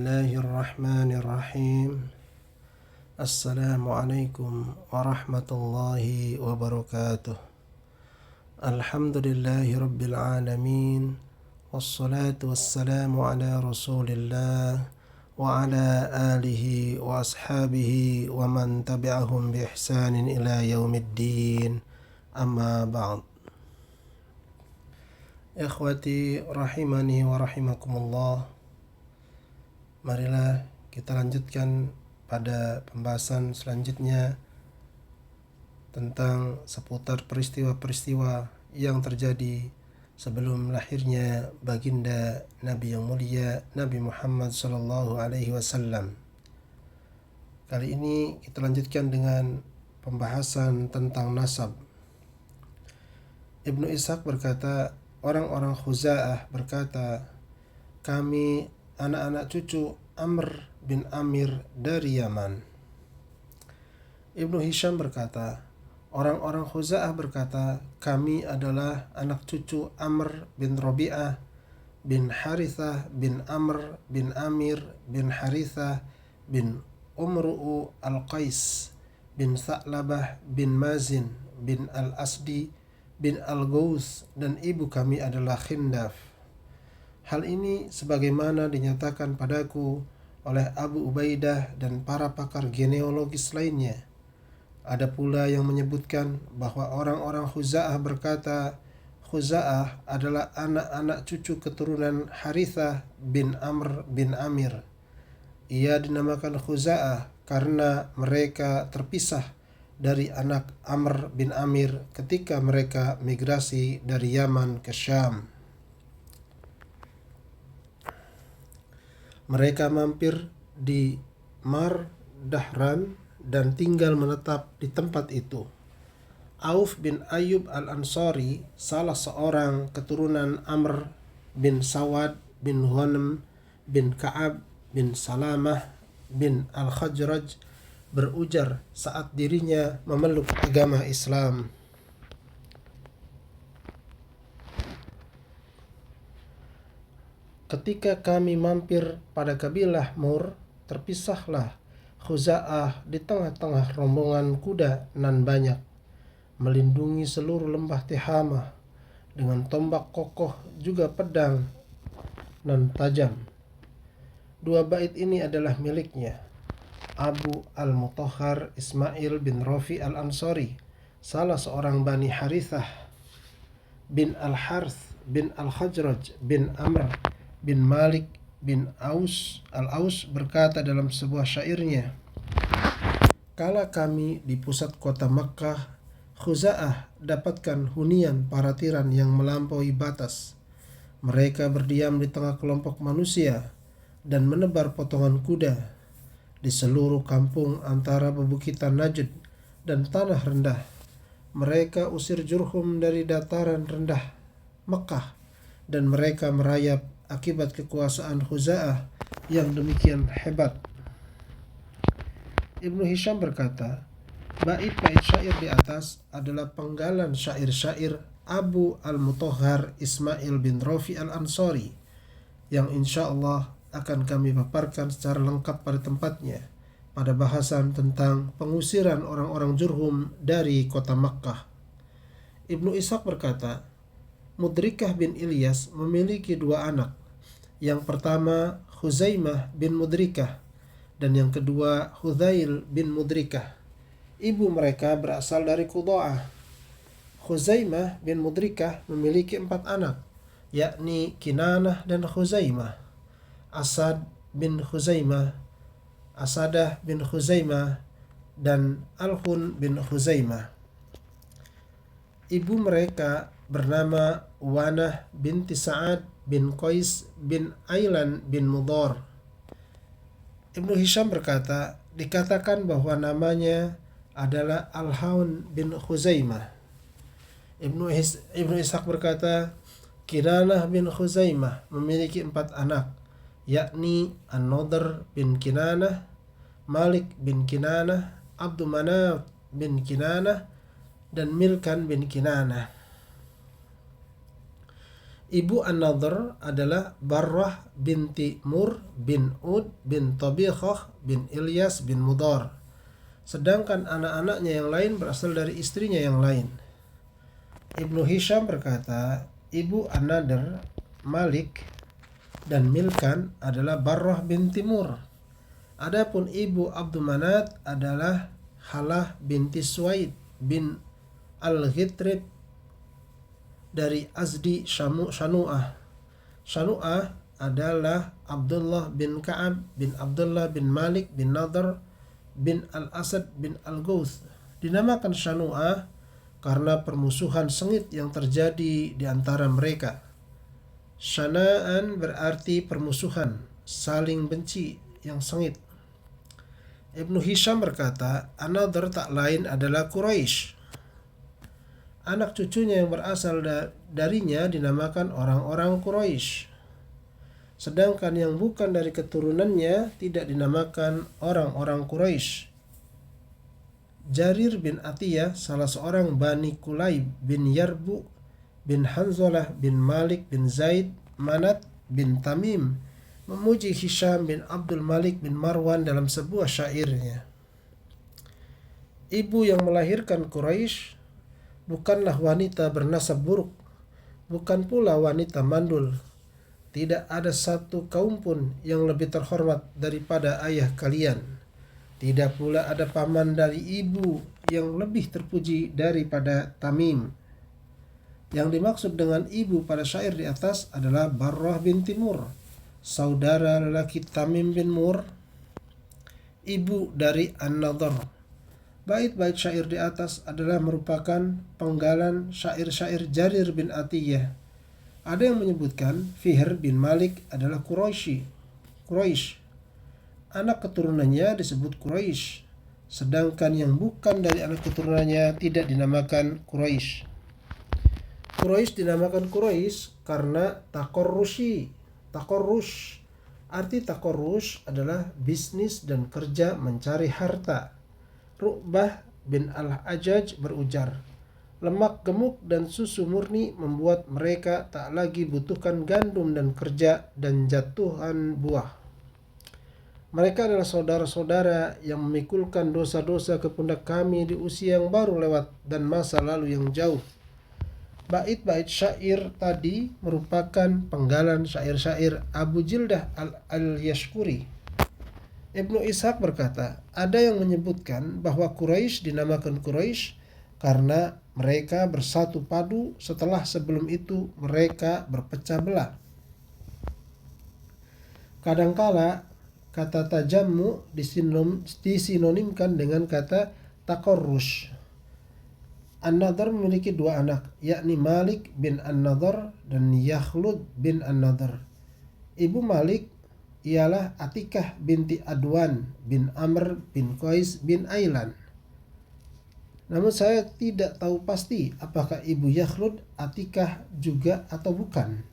الله الرحمن الرحيم. السلام عليكم ورحمة الله وبركاته. الحمد لله رب العالمين، والصلاة والسلام على رسول الله وعلى آله وأصحابه ومن تبعهم بإحسان إلى يوم الدين. أما بعد. Ikhwati rahimani wa rahimakumullah, marilah kita lanjutkan pada pembahasan selanjutnya tentang seputar peristiwa-peristiwa yang terjadi sebelum lahirnya baginda Nabi yang mulia Nabi Muhammad sallallahu alaihi wasallam. Kali ini kita lanjutkan dengan pembahasan tentang nasab. Ibnu Ishaq berkata, orang-orang Khuza'ah berkata, kami anak-anak cucu Amr bin Amir dari Yaman. Ibnu Hisham berkata, orang-orang Khuza'ah berkata, kami adalah anak cucu Amr bin Rabi'ah bin Harithah bin Amr bin Amir bin Harithah bin Umru'u al-Qais bin Sa'labah bin Mazin bin al-Asdi bin Al-Gauth, dan ibu kami adalah Khindaf. Hal ini sebagaimana dinyatakan padaku oleh Abu Ubaidah dan para pakar genealogis lainnya. Ada pula yang menyebutkan bahwa orang-orang Khuza'ah berkata, Khuza'ah adalah anak-anak cucu keturunan Harithah bin Amr bin Amir. Ia dinamakan Khuza'ah karena mereka terpisah dari anak Amr bin Amir ketika mereka migrasi dari Yaman ke Syam. Mereka mampir di Mar Dahran dan tinggal menetap di tempat itu. Auf bin Ayyub al-Ansari, salah seorang keturunan Amr bin Sawad bin Ghanem bin Ka'ab bin Salamah bin al-Khajraj, berujar saat dirinya memeluk agama Islam. Ketika kami mampir pada kabilah Mur, terpisahlah Khuza'ah di tengah-tengah rombongan kuda nan banyak, melindungi seluruh lembah Tihamah dengan tombak kokoh juga pedang nan tajam. Dua bait ini adalah miliknya. Abu al-Mutahhar Ismail bin Rafi al-Ansari, salah seorang Bani Harithah bin Al-Harth bin Al-Khajraj bin Amr bin Malik bin Al-Aus berkata dalam sebuah syairnya, kala kami di pusat kota Makkah, Khuza'ah dapatkan hunian para tiran yang melampaui batas. Mereka berdiam di tengah kelompok manusia dan menebar potongan kuda di seluruh kampung antara bebukitan Najd dan tanah rendah. Mereka usir Jurhum dari dataran rendah Mekah, dan mereka merayap akibat kekuasaan Khuza'ah yang demikian hebat. Ibnu Hisham berkata, bait-bait syair di atas adalah penggalan syair-syair Abu al-Mutahhar Ismail bin Rafi al-Ansari yang insya Allah akan kami paparkan secara lengkap pada tempatnya pada bahasan tentang pengusiran orang-orang Jurhum dari kota Makkah. Ibnu Ishaq berkata, Mudrikah bin Ilyas memiliki dua anak. Yang pertama Khuzaimah bin Mudrikah dan yang kedua Hudzail bin Mudrikah. Ibu mereka berasal dari Qudha'ah. Khuzaimah bin Mudrikah memiliki 4 anak, yakni Kinanah dan Khuzaimah, Asad bin Khuzaimah, Asadah bin Khuzaimah, dan Al-Hun bin Khuzaimah. Ibu mereka bernama Wanah binti Sa'ad bin Qais bin Ailan bin Mudhar. Ibnu Hisham berkata, dikatakan bahwa namanya adalah Al-Haun bin Khuzaimah. Ibnu Ishaq berkata, Kinanah bin Khuzaimah memiliki 4 anak, yakni An-Nadhr bin Kinanah, Malik bin Kinanah, Abdu Manaf bin Kinanah, dan Milkan bin Kinanah. Ibu An-Nadhr adalah Barrah binti Mur bin Ud bin Tabikhah bin Ilyas bin Mudar. Sedangkan anak-anaknya yang lain berasal dari istrinya yang lain. Ibnu Hisham berkata, ibu An-Nadhr, Malik, dan Milkan adalah Barrah binti Mur. Adapun ibu Abdul Manat adalah Halah binti Suwaid bin Al-Ghitrib dari Azdi Shanu'ah. Shanu'ah adalah Abdullah bin Ka'ab bin Abdullah bin Malik bin Nadhr bin Al-Asad bin Al-Ghuth. Dinamakan Shanu'ah karena permusuhan sengit yang terjadi di antara mereka. Shana'an berarti permusuhan, saling benci yang sengit. Ibnu Hisham berkata, An-Nadhr tak lain adalah Quraisy. Anak cucunya yang berasal darinya dinamakan orang-orang Quraisy. Sedangkan yang bukan dari keturunannya tidak dinamakan orang-orang Quraisy. Jarir bin Atiyah, salah seorang Bani Kulayb bin Yarbu bin Hanzalah bin Malik bin Zaid Manat bin Tamim, memuji Hisham bin Abdul Malik bin Marwan dalam sebuah syairnya. Ibu yang melahirkan Quraisy bukanlah wanita bernasab buruk, bukan pula wanita mandul. Tidak ada satu kaum pun yang lebih terhormat daripada ayah kalian. Tidak pula ada paman dari ibu yang lebih terpuji daripada Tamim. Yang dimaksud dengan ibu pada syair di atas adalah Barrah binti Mur, saudara lelaki Tamim bin Mur, ibu dari An-Nadhr. Bait-bait syair di atas adalah merupakan penggalan syair-syair Jarir bin Atiyah. Ada yang menyebutkan Fihr bin Malik adalah Quraisy. Anak keturunannya disebut Quraisy, sedangkan yang bukan dari anak keturunannya tidak dinamakan Quraisy. Quraisy dinamakan Quraisy karena takorrush. Arti takorrush adalah bisnis dan kerja mencari harta. Ru'bah bin Al-Hajjaj berujar, lemak gemuk dan susu murni membuat mereka tak lagi butuhkan gandum dan kerja dan jatuhan buah. Mereka adalah saudara-saudara yang memikulkan dosa-dosa ke pundak kami di usia yang baru lewat dan masa lalu yang jauh. Bait-bait syair tadi merupakan penggalan syair-syair Abu Jildah al-Yashkuri. Ibnu Ishaq berkata, ada yang menyebutkan bahwa Quraisy dinamakan Quraisy karena mereka bersatu padu setelah sebelum itu mereka berpecah belah. Kadangkala kata tajammu disinonimkan dengan kata takorrush. An-Nadhr memiliki dua anak, yakni Malik bin An-Nadhr dan Yakhlud bin An-Nadhr. Ibu Malik ialah Atikah binti Adwan bin Amr bin Qais bin Ailan. Namun saya tidak tahu pasti apakah ibu Yakhlud Atikah juga atau bukan.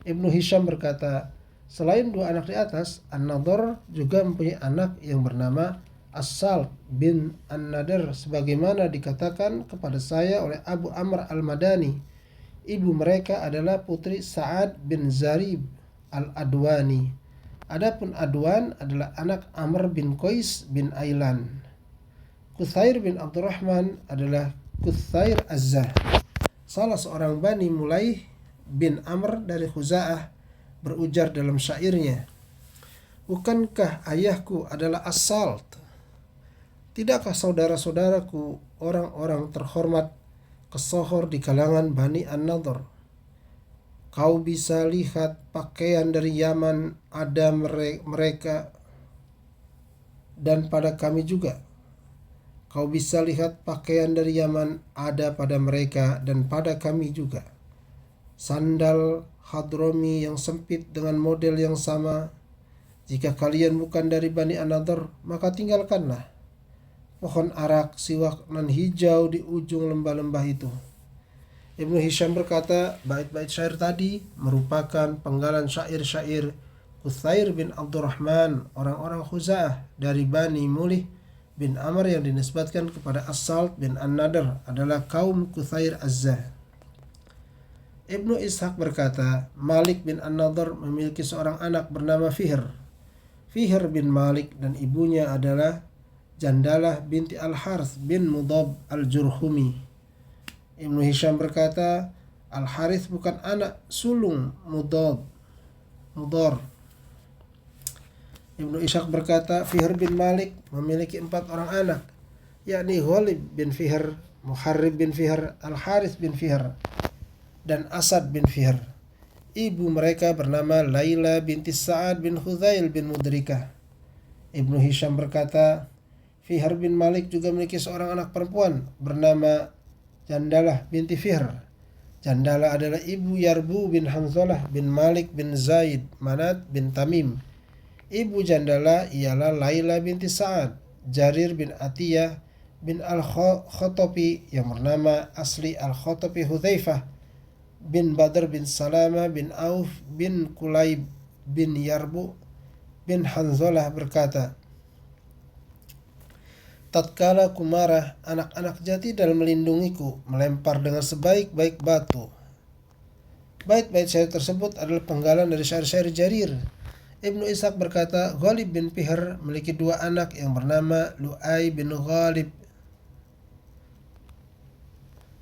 Ibnu Hisham berkata, selain dua anak di atas, An-Nadhr juga mempunyai anak yang bernama As-Salt bin An-Nadhr, sebagaimana dikatakan kepada saya oleh Abu Amr al-Madani. Ibu mereka adalah putri Sa'ad bin Zarib al-Adwani. Adapun Adwan adalah anak Amr bin Qais bin Ailan. Quthair bin Abdurrahman adalah Quthair Az-Zah, salah seorang Bani Mulaih bin Amr dari Khuza'ah, berujar dalam syairnya, bukankah ayahku adalah As-Salt? Tidakkah saudara-saudaraku orang-orang terhormat kesohor di kalangan Bani An-Nadhr? Kau bisa lihat pakaian dari Yaman ada mereka dan pada kami juga. Kau bisa lihat pakaian dari Yaman ada pada mereka dan pada kami juga. Sandal Hadrami yang sempit dengan model yang sama. Jika kalian bukan dari Bani An-Nadhr, maka tinggalkanlah pohon arak, siwak nan hijau di ujung lembah-lembah itu. Ibnu Hisham berkata, bait-bait syair tadi merupakan penggalan syair-syair Quthair bin Abdurrahman, orang-orang Khuza'ah dari Bani Mulih bin Amr yang dinisbatkan kepada As-Salt bin An-Nadhr adalah kaum Quthair Az-Zah. Ibnu Ishaq berkata, Malik bin An-Nadhr memiliki seorang anak bernama Fihr. Fihr bin Malik dan ibunya adalah Jandalah binti Al-Harith bin Mudab Al-Jurhumi. Ibnu Hisham berkata, Al-Harith bukan anak sulung Mudar. Ibnu Ishaq berkata, Fihr bin Malik memiliki 4 orang anak, yakni Ghalib bin Fihr, Muharrib bin Fihr, Al-Harith bin Fihr, dan Asad bin Fihr. Ibu mereka bernama Laila binti Sa'ad bin Hudzail bin Mudrikah. Ibnu Hisham berkata, Fihr bin Malik juga memiliki seorang anak perempuan bernama Jandalah binti Fihr. Jandalah adalah ibu Yarbu bin Hanzalah bin Malik bin Zaid Manat bin Tamim. Ibu Jandalah ialah Laila binti Sa'ad, Jarir bin Atiyah bin Al-Khotopi yang bernama asli Al-Khotopi Hudzaifah bin Badr bin Salama bin Auf bin Kulayb bin Yarbu bin Hanzalah berkata, tatkala ku marah, anak-anak Jatidal melindungiku, melempar dengan sebaik-baik batu. Bait-bait syair tersebut adalah penggalan dari syair-syair Jarir. Ibnu Ishaq berkata, Ghalib bin Fihr memiliki 2 anak yang bernama Lu'ay bin Ghalib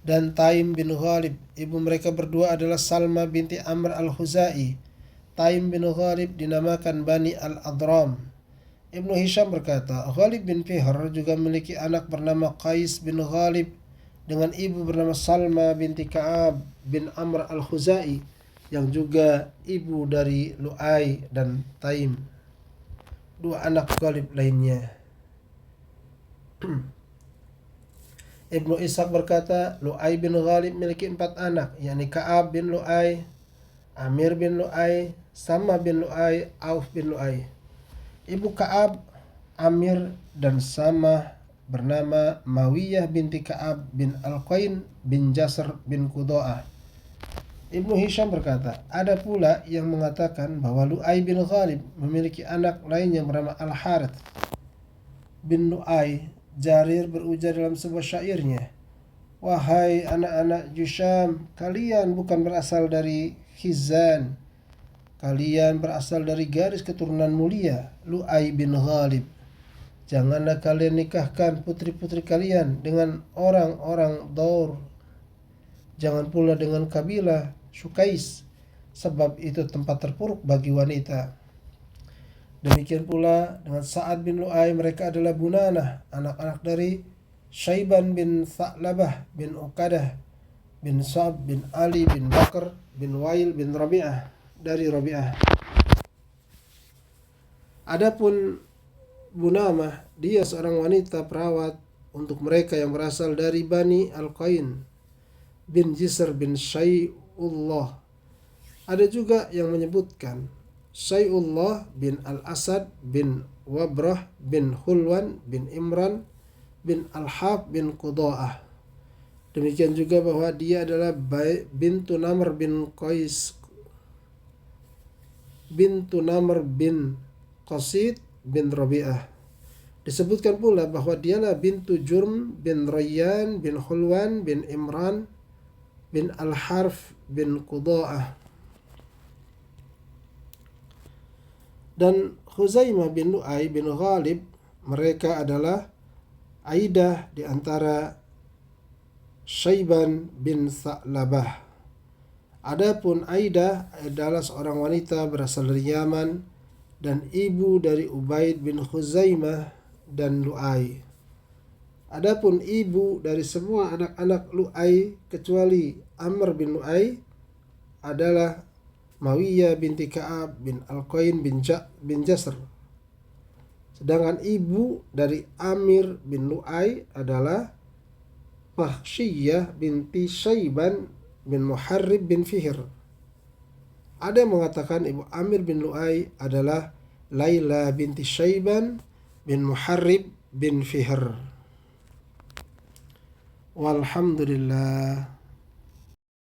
dan Taim bin Ghalib. Ibu mereka berdua adalah Salma binti Amr al-Khuzai. Taim bin Ghalib dinamakan Bani al-Adram. Ibnu Hisham berkata, Ghalib bin Fihr juga memiliki anak bernama Qais bin Ghalib dengan ibu bernama Salma binti Ka'ab bin Amr al-Khuzai yang juga ibu dari Lu'ay dan Taim, 2 anak Ghalib lainnya. Ibnu Ishaq berkata, Lu'ay bin Ghalib memiliki 4 anak, yakni Ka'ab bin Lu'ay, Amir bin Lu'ay, Sama bin Lu'ay, Auf bin Lu'ay. Ibu Ka'ab, Amir, dan Sama bernama Mawiyah binti Ka'ab bin Al-Qain bin Jasr bin Qudo'ah. Ibnu Hisham berkata, ada pula yang mengatakan bahwa Lu'ay bin Ghalib memiliki anak lain yang bernama Al-Harith bin Lu'ay. Jarir berujar dalam sebuah syairnya, wahai anak-anak Jusham, kalian bukan berasal dari Khizan, kalian berasal dari garis keturunan mulia Lu'ay bin Ghalib. Janganlah kalian nikahkan putri-putri kalian dengan orang-orang Daur. Jangan pula dengan kabilah Sukais, sebab itu tempat terpuruk bagi wanita. Demikian pula dengan Sa'ad bin Lu'ay, mereka adalah Bunanah, anak-anak dari Syaiban bin Tha'labah bin Uqadah bin Sa'ab bin Ali bin Bakr bin Wail bin Rabi'ah dari Rabi'ah. Adapun Bunamah, dia seorang wanita perawat untuk mereka yang berasal dari Bani Al-Qain bin Jisr bin Syai'ullah. Ada juga yang menyebutkan Syai'ullah bin Al-Asad bin Wabrah bin Hulwan bin Imran bin Al-Hab bin Qudo'ah. Demikian juga bahwa dia adalah bintu Namr bin Qais, bintu Namr bin Qasid bin Rabi'ah. Disebutkan pula bahwa dialah bintu Jurm bin Rayyan bin Hulwan bin Imran bin Al-Harf bin Qudo'ah. Dan Khuzaimah bin Lu'ay bin Ghalib, mereka adalah Aidah di antara Syaiban bin Tha'labah. Adapun Aidah adalah seorang wanita berasal dari Yaman dan ibu dari Ubaid bin Khuzaimah dan Lu'ay. Adapun ibu dari semua anak-anak Lu'ay kecuali Amr bin Lu'ay adalah Mawiyah binti Ka'ab bin Al-Qain bin Jasr. Sedangkan ibu dari Amir bin Lu'ay adalah Mahsyiyah binti Syaiban bin Muharrib bin Fihr. Ada yang mengatakan ibu Amir bin Lu'ay adalah Laila binti Syaiban bin Muharrib bin Fihr. Walhamdulillah.